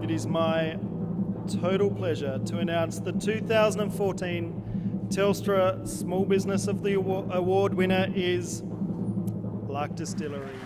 It is my total pleasure to announce the 2014 Telstra Small Business of the Award winner is Lark Distillery.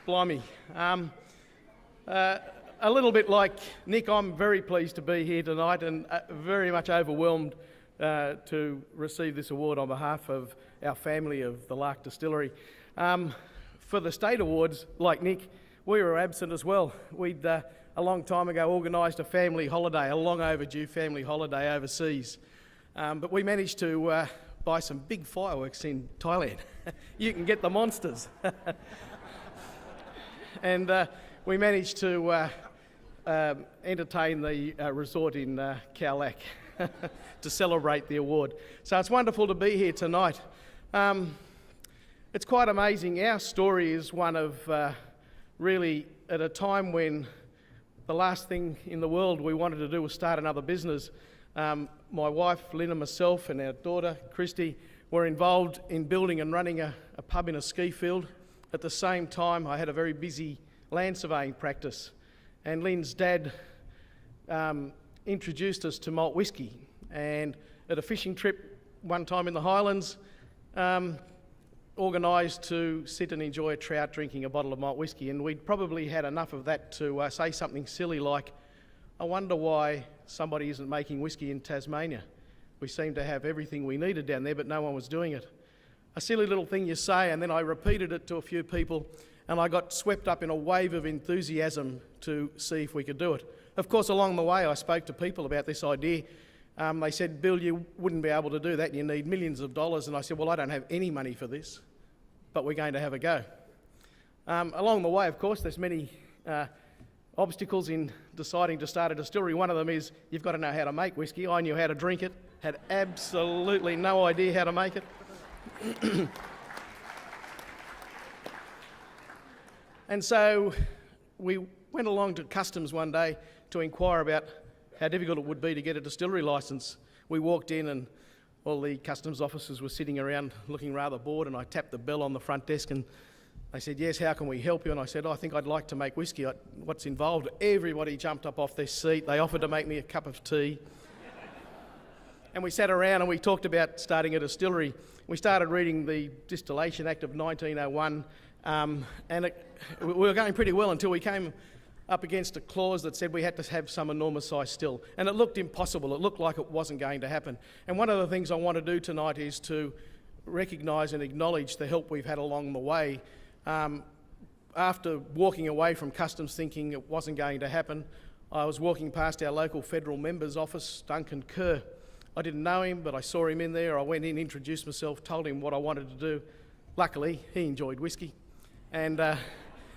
Blimey. A little bit like Nick, I'm very pleased to be here tonight and very much overwhelmed to receive this award on behalf of our family of the Lark Distillery. For the state awards, like Nick, we were absent as well. We'd a long time ago organised a family holiday, a long overdue family holiday overseas. But we managed to buy some big fireworks in Thailand. You can get the monsters. And we managed to entertain the resort in Khao Lak to celebrate the award. So it's wonderful to be here tonight. It's quite amazing. Our story is one of really at a time when the last thing in the world we wanted to do was start another business. My wife Lynn and myself and our daughter Christy were involved in building and running a pub in a ski field. At the same time, I had a very busy land surveying practice, and Lynn's dad introduced us to malt whisky. And at a fishing trip one time in the Highlands, organised to sit and enjoy a trout drinking a bottle of malt whisky, and we'd probably had enough of that to say something silly like, "I wonder why somebody isn't making whisky in Tasmania. We seem to have everything we needed down there, but no one was doing it." A silly little thing you say, and then I repeated it to a few people, and I got swept up in a wave of enthusiasm to see if we could do it. Of course, along the way, I spoke to people about this idea. They said, "Bill, you wouldn't be able to do that. You need millions of dollars." And I said, "Well, I don't have any money for this, but we're going to have a go." Along the way, of course, there's many obstacles in deciding to start a distillery. One of them is you've got to know how to make whisky. I knew how to drink it, had absolutely no idea how to make it. And so we went along to customs one day to inquire about how difficult it would be to get a distillery licence. We walked in and all the customs officers were sitting around looking rather bored, and I tapped the bell on the front desk and they said, "Yes, how can we help you?" And I said, "I think I'd like to make whisky. What's involved?" Everybody jumped up off their seat. They offered to make me a cup of tea. And we sat around and we talked about starting a distillery. We started reading the Distillation Act of 1901, and we were going pretty well until we came up against a clause that said we had to have some enormous size still. And it looked impossible. It looked like it wasn't going to happen. And one of the things I want to do tonight is to recognise and acknowledge the help we've had along the way. After walking away from customs thinking it wasn't going to happen, I was walking past our local federal member's office, Duncan Kerr. I didn't know him, but I saw him in there. I went in, introduced myself, told him what I wanted to do. Luckily, he enjoyed whisky. And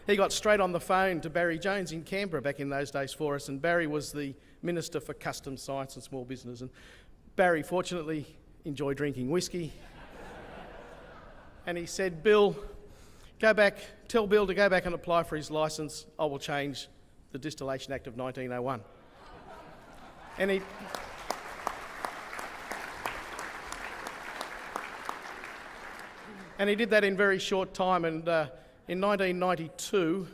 he got straight on the phone to Barry Jones in Canberra back in those days for us. And Barry was the Minister for Customs, Science and Small Business. And Barry, fortunately, enjoyed drinking whisky. And he said, "Bill, tell Bill to go back and apply for his licence. I will change the Distillation Act of 1901. And he did that in very short time, and in 1992,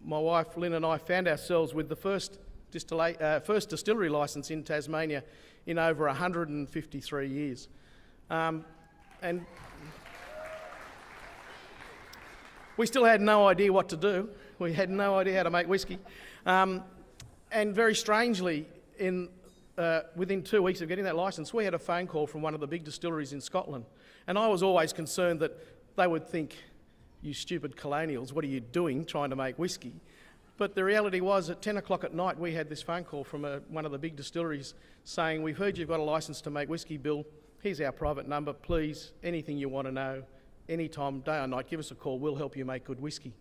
my wife Lynn and I found ourselves with the first distillery licence in Tasmania in over 153 years. And we still had no idea what to do. We had no idea how to make whisky. And very strangely, within 2 weeks of getting that licence, we had a phone call from one of the big distilleries in Scotland. And I was always concerned that they would think, "You stupid colonials, what are you doing trying to make whisky?" But the reality was at 10 o'clock at night, we had this phone call from one of the big distilleries saying, "We've heard you've got a licence to make whisky, Bill. Here's our private number. Please, anything you want to know, anytime, day or night, give us a call. We'll help you make good whisky."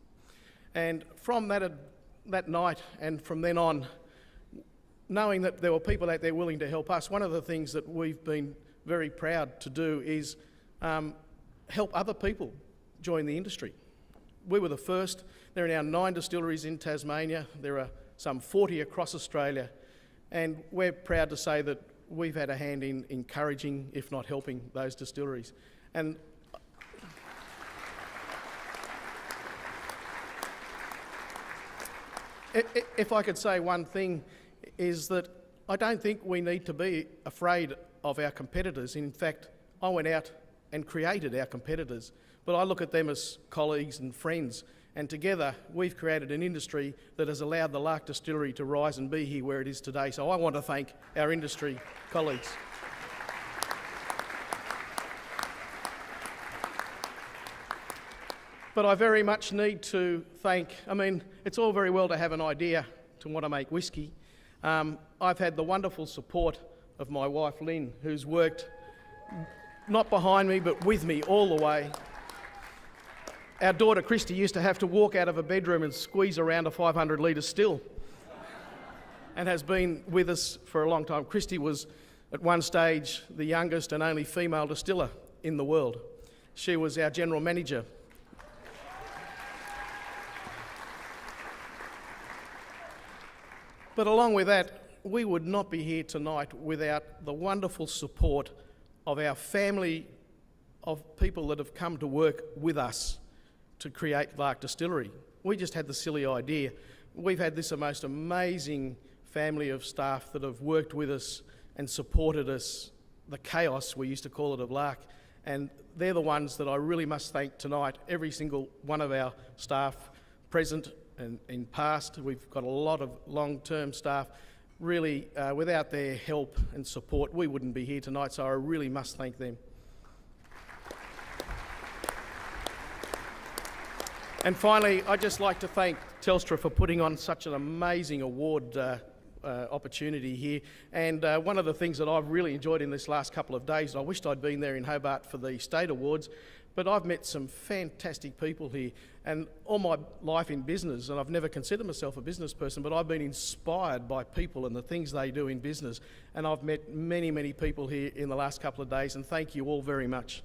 And from that night and from then on, knowing that there were people out there willing to help us, one of the things that we've been very proud to do is help other people join the industry. We were the first. There are now 9 distilleries in Tasmania. There are some 40 across Australia. And we're proud to say that we've had a hand in encouraging, if not helping, those distilleries. And If I could say one thing, is that I don't think we need to be afraid of our competitors. In fact, I went out and created our competitors, but I look at them as colleagues and friends, and together we've created an industry that has allowed the Lark Distillery to rise and be here where it is today. So I want to thank our industry colleagues. But I very much need to thank, it's all very well to have an idea to want to make whiskey. I've had the wonderful support of my wife Lynn, who's worked not behind me but with me all the way. Our daughter Christy used to have to walk out of a bedroom and squeeze around a 500 litre still, and has been with us for a long time. Christy was at one stage the youngest and only female distiller in the world. She was our general manager. But along with that, we would not be here tonight without the wonderful support of our family of people that have come to work with us to create Lark Distillery. We just had the silly idea. We've had this most amazing family of staff that have worked with us and supported us, the chaos, we used to call it, of Lark. And they're the ones that I really must thank tonight, every single one of our staff present and in past. We've got a lot of long-term staff. Really, without their help and support, we wouldn't be here tonight, so I really must thank them. And finally, I'd just like to thank Telstra for putting on such an amazing award opportunity here. And one of the things that I've really enjoyed in this last couple of days, and I wished I'd been there in Hobart for the State Awards, but I've met some fantastic people here. And all my life in business, and I've never considered myself a business person, but I've been inspired by people and the things they do in business. And I've met many, many people here in the last couple of days, and thank you all very much.